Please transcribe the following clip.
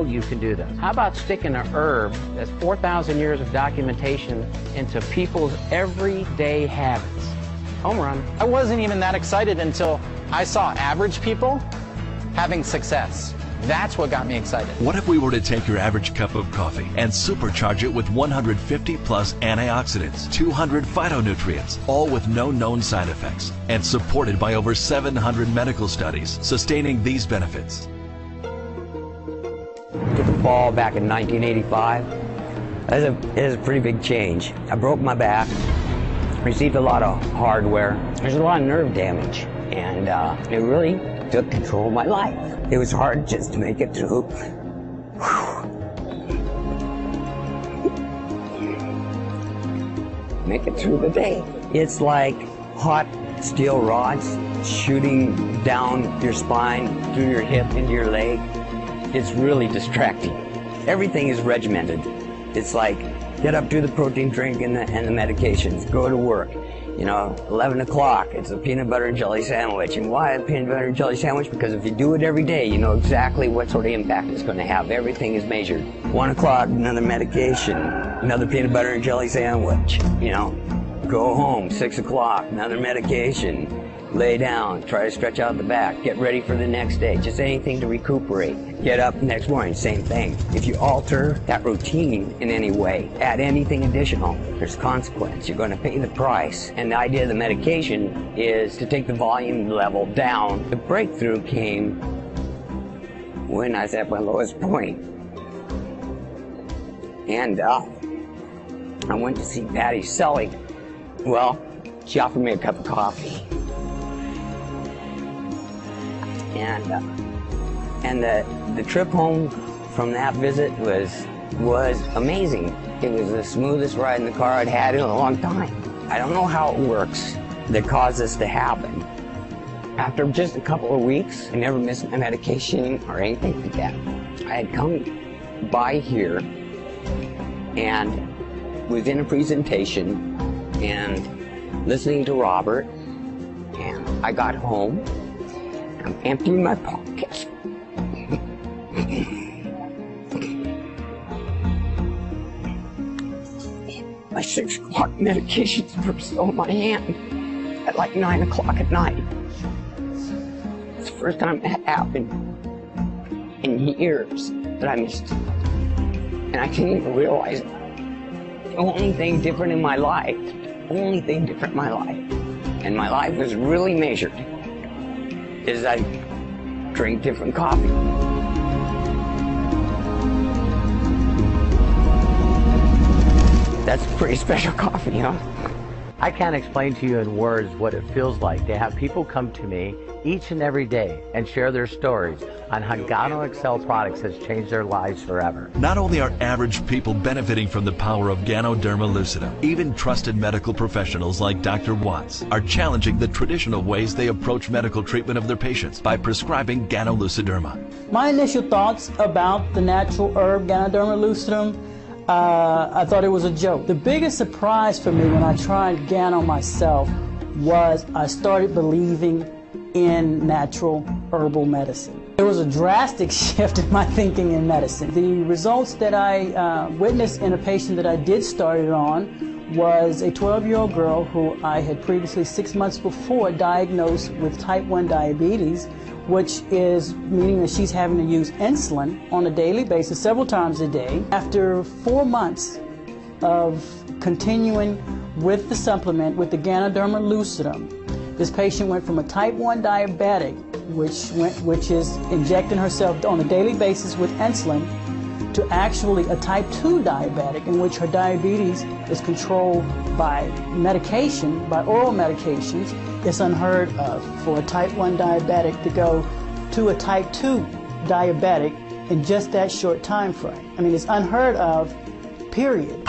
You can do this. How about sticking an herb that's 4,000 years of documentation into people's everyday habits? Home run. I wasn't even that excited until I saw average people having success. That's what got me excited. What if we were to take your average cup of coffee and supercharge it with 150 plus antioxidants, 200 phytonutrients, all with no known side effects, and supported by over 700 medical studies sustaining these benefits? Took a fall back in 1985. It was a pretty big change. I broke my back, received a lot of hardware. There's a lot of nerve damage, and it really took control of my life. It was hard just to make it through. Make it through the day. It's like hot steel rods shooting down your spine, through your hip, into your leg. It's really distracting. Everything is regimented. It's like, get up, do the protein drink and the medications, go to work. You know, 11 o'clock, it's a peanut butter and jelly sandwich. And why a peanut butter and jelly sandwich? Because if you do it every day, you know exactly what sort of impact it's going to have. Everything is measured. 1 o'clock, another medication, another peanut butter and jelly sandwich. You know, go home, 6 o'clock, another medication. Lay down, try to stretch out the back, get ready for the next day, just anything to recuperate. Get up next morning, same thing. If you alter that routine in any way, add anything additional, there's consequence. You're going to pay the price. And the idea of the medication is to take the volume level down. The breakthrough came when I was at my lowest point. And I went to see Patty Sully. Well, she offered me a cup of coffee. And the trip home from that visit was amazing. It was the smoothest ride in the car I'd had in a long time. I don't know how it works that caused this to happen. After just a couple of weeks, I never missed my medication or anything like that. I had come by here and was in a presentation and listening to Robert, and I got home. I'm emptying my pockets. My 6 o'clock medications were still in my hand at like 9 o'clock at night. It's the first time that happened in years that I missed it. And I didn't even realize it. The only thing different in my life, and my life was really measured, is I drink different coffee. That's pretty special coffee, huh? I can't explain to you in words what it feels like to have people come to me each and every day and share their stories on how Gano Excel products has changed their lives forever. Not only are average people benefiting from the power of Ganoderma lucidum, even trusted medical professionals like Dr. Watts are challenging the traditional ways they approach medical treatment of their patients by prescribing Gano luciderma. My initial thoughts about the natural herb Ganoderma lucidum, I thought it was a joke. The biggest surprise for me when I tried Gano myself was I started believing in natural herbal medicine. There was a drastic shift in my thinking in medicine. The results that I witnessed in a patient that I did start it on was a 12-year-old girl who I had previously 6 months before diagnosed with type 1 diabetes, which is meaning that she's having to use insulin on a daily basis, several times a day. After 4 months of continuing with the supplement, with the Ganoderma lucidum, this patient went from a type 1 diabetic, which is injecting herself on a daily basis with insulin, to actually a type 2 diabetic, in which her diabetes is controlled by medication, by oral medications. It's unheard of for a type 1 diabetic to go to a type 2 diabetic in just that short time frame. I mean, it's unheard of, period.